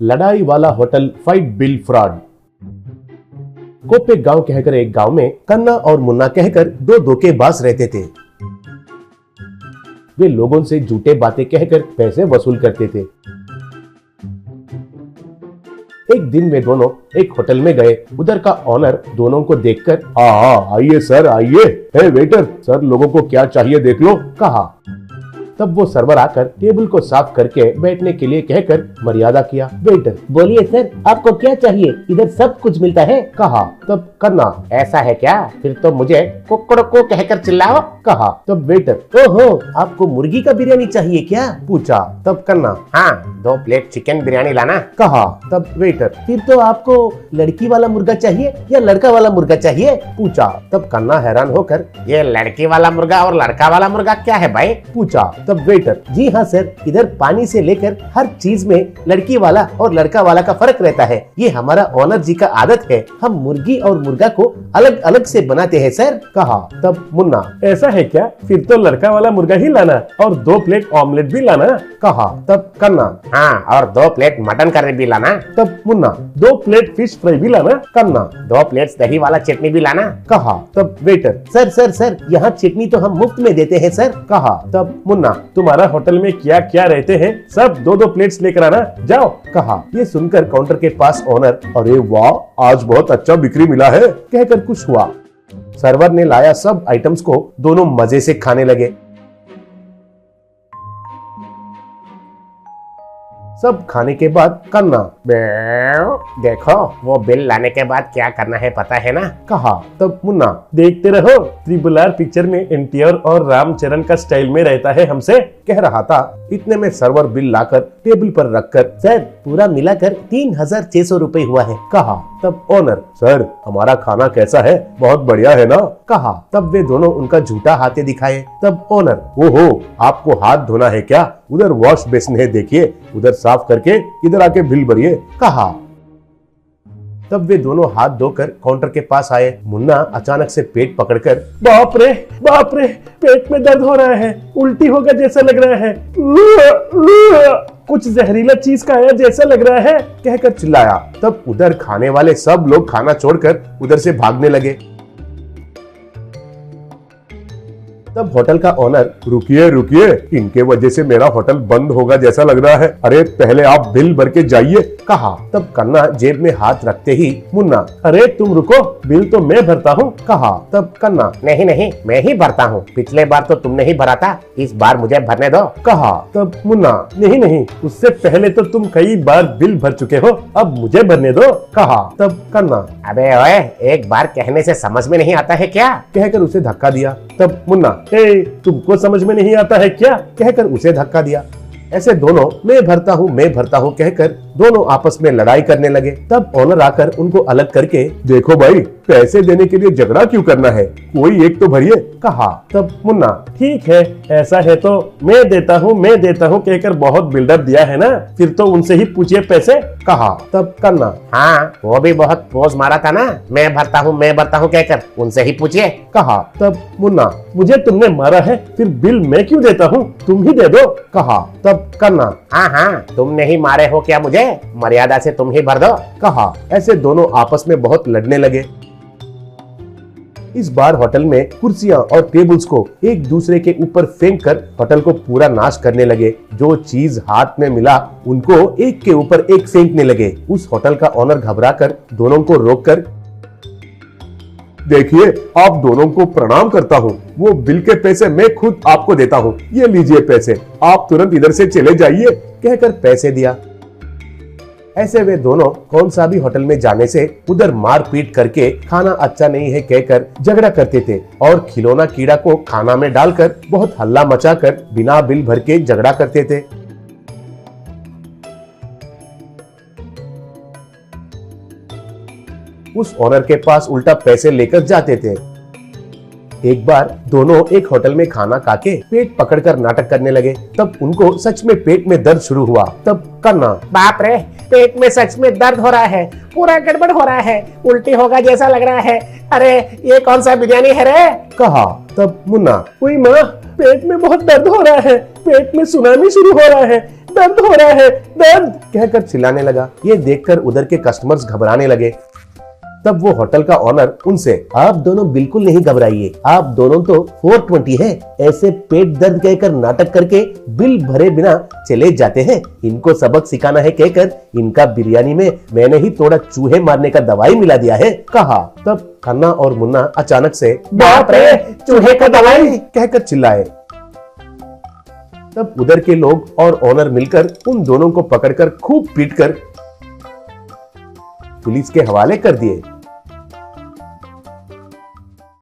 लड़ाई वाला hotel fight bill fraud. कोप्पे गांव कहकर एक गांव में कन्ना और मुन्ना कहकर दो धोखेबाज रहते थे। वे लोगों से झूठे बातें कहकर पैसे वसूल करते थे। एक दिन वे दोनों एक होटल में गए। उधर का ओनर दोनों को देखकर आइए सर आइए, हे वेटर सर लोगों को क्या चाहिए देख लो कहा। तब वो सर्वर आकर टेबल को साफ करके बैठने के लिए कहकर मर्यादा किया। वेटर बोलिए सर आपको क्या चाहिए, इधर सब कुछ मिलता है कहा। तब कन्ना ऐसा है क्या, फिर तो मुझे कुकड़ को कहकर चिल्लाओ कहा। तब वेटर ओहो आपको मुर्गी का बिरयानी चाहिए क्या पूछा। तब कन्ना हाँ 2 प्लेट चिकन बिरयानी लाना कहा। तब वेटर फिर तो आपको लड़की वाला मुर्गा चाहिए या लड़का वाला मुर्गा चाहिए पूछा। तब कन्ना हैरान होकर ये लड़की वाला मुर्गा और लड़का वाला मुर्गा क्या है भाई पूछा। तब वेटर जी हाँ सर, इधर पानी से लेकर हर चीज में लड़की वाला और लड़का वाला का फर्क रहता है। ये हमारा ओनर जी का आदत है, हम मुर्गी और मुर्गा को अलग अलग से बनाते हैं सर कहा। तब मुन्ना ऐसा है क्या, फिर तो लड़का वाला मुर्गा ही लाना और 2 प्लेट ऑमलेट भी लाना कहा। तब कन्ना हाँ और 2 प्लेट मटन करी भी लाना। तब मुन्ना 2 प्लेट फिश फ्राई भी लाना। कन्ना 2 प्लेट दही वाला चटनी भी लाना कहा। तब वेटर सर सर सर यहाँ चटनी तो हम मुफ्त में देते हैं सर कहा। तब मुन्ना तुम्हारा होटल में क्या क्या रहते हैं, सब 2-2 प्लेट्स लेकर आना जाओ कहा। ये सुनकर काउंटर के पास ओनर अरे वाह आज बहुत अच्छा बिक्री मिला है कहकर खुश हुआ। सर्वर ने लाया सब आइटम्स को दोनों मजे से खाने लगे। सब खाने के बाद कन्ना देखो वो बिल लाने के बाद क्या करना है पता है ना कहा। तब मुन्ना देखते रहो RRR पिक्चर में एनटीआर और रामचरण का स्टाइल में रहता है हमसे कह रहा था। इतने में सर्वर बिल लाकर टेबल पर रखकर सर पूरा मिलाकर 3600 रुपए हुआ है कहा। तब ओनर सर हमारा खाना कैसा है, बहुत बढ़िया है ना कहा। तब वे दोनों उनका झूठा हाथे दिखाए। तब ओनर ओहो आपको हाथ धोना है क्या, उधर वॉश बेसिन है देखिए, उधर साफ करके इधर आके बिल भरिए कहा। तब वे दोनों हाथ धोकर काउंटर के पास आए। मुन्ना अचानक से पेट पकड़कर बाप रे पेट में दर्द हो रहा है, उल्टी होगा जैसा लग रहा है, कुछ जहरीला चीज का आया जैसा लग रहा है कहकर चिल्लाया। तब उधर खाने वाले सब लोग खाना छोड़कर उधर से भागने लगे। तब होटल का ओनर रुकिए इनके वजह से मेरा होटल बंद होगा जैसा लग रहा है, अरे पहले आप बिल भर के जाइए कहा। तब कन्ना जेब में हाथ रखते ही मुन्ना अरे तुम रुको बिल तो मैं भरता हूँ कहा। तब कन्ना नहीं मैं ही भरता हूँ, पिछले बार तो तुमने ही भरा था, इस बार मुझे भरने दो कहा। तब मुन्ना नहीं उससे पहले तो तुम कई बार बिल भर चुके हो, अब मुझे भरने दो कहा। तब कन्ना अबे ओए एक बार कहने से समझ में नहीं आता है क्या कहकर उसे धक्का दिया। तब मुन्ना तुमको समझ में नहीं आता है क्या कहकर उसे धक्का दिया। ऐसे दोनों मैं भरता हूँ कहकर दोनों आपस में लड़ाई करने लगे। तब ओनर आकर उनको अलग करके देखो भाई पैसे देने के लिए झगड़ा क्यों करना है, कोई एक तो भरिए कहा। तब मुन्ना ठीक है ऐसा है तो मैं देता हूँ कहकर बहुत बिल्डअप दिया है ना, फिर तो उनसे ही पूछिए पैसे कहा। तब कन्ना हाँ वो भी बहुत पोज मारा था ना, मैं भरता हूँ कहकर उनसे ही पूछिए कहा। तब मुन्ना मुझे तुमने मारा है फिर बिल मैं क्यों देता हूँ, तुम ही दे दो कहा। तब कन्ना हाँ तुमने ही मारे हो क्या मुझे, मर्यादा से तुम ही भर दो कहा। ऐसे दोनों आपस में बहुत लड़ने लगे। इस बार होटल में कुर्सियां और टेबल्स को एक दूसरे के ऊपर फेंक कर होटल को पूरा नाश करने लगे। जो चीज हाथ में मिला उनको एक के ऊपर एक फेंकने लगे। उस होटल का ओनर घबराकर दोनों को रोककर देखिए आप दोनों को प्रणाम करता हूँ, वो बिल के पैसे मैं खुद आपको देता हूँ, ये लीजिए पैसे, आप तुरंत इधर से चले जाइए कहकर पैसे दिया। ऐसे वे दोनों कौन सा भी होटल में जाने से उधर मारपीट करके खाना अच्छा नहीं है कहकर झगड़ा करते थे और खिलौना कीड़ा को खाना में डालकर बहुत हल्ला मचाकर बिना बिल भर के झगड़ा करते थे। उस ओनर के पास उल्टा पैसे लेकर जाते थे। एक बार दोनों एक होटल में खाना खाके पेट पकड़कर नाटक करने लगे। तब उनको सच में पेट में दर्द शुरू हुआ। तब कन्ना बाप रे पेट में सच में दर्द हो रहा है, पूरा गड़बड़ हो रहा है, उल्टी होगा जैसा लग रहा है, अरे ये कौन सा बिरयानी है रे कहा। तब मुन्ना कोई माँ पेट में बहुत दर्द हो रहा है, पेट में सुनामी शुरू हो रहा है, दर्द हो रहा है, दर्द कहकर चिल्लाने लगा। ये देखकर उधर के कस्टमर्स घबराने लगे। तब वो होटल का ओनर उनसे, आप दोनों बिल्कुल नहीं घबराइए, आप दोनों तो 420 है, ऐसे पेट दर्द कहकर नाटक करके बिल भरे बिना चले जाते हैं। इनको सबक सिखाना है कहकर इनका बिरयानी में मैंने ही थोड़ा चूहे मारने का दवाई मिला दिया है, कहा। तब खन्ना और मुन्ना अचानक से बाप रे, चूहे का दवाई कहकर चिल्लाए। तब उधर के लोग और ओनर मिलकर उन दोनों को पकड़कर खूब पीटकर पुलिस के हवाले कर दिए।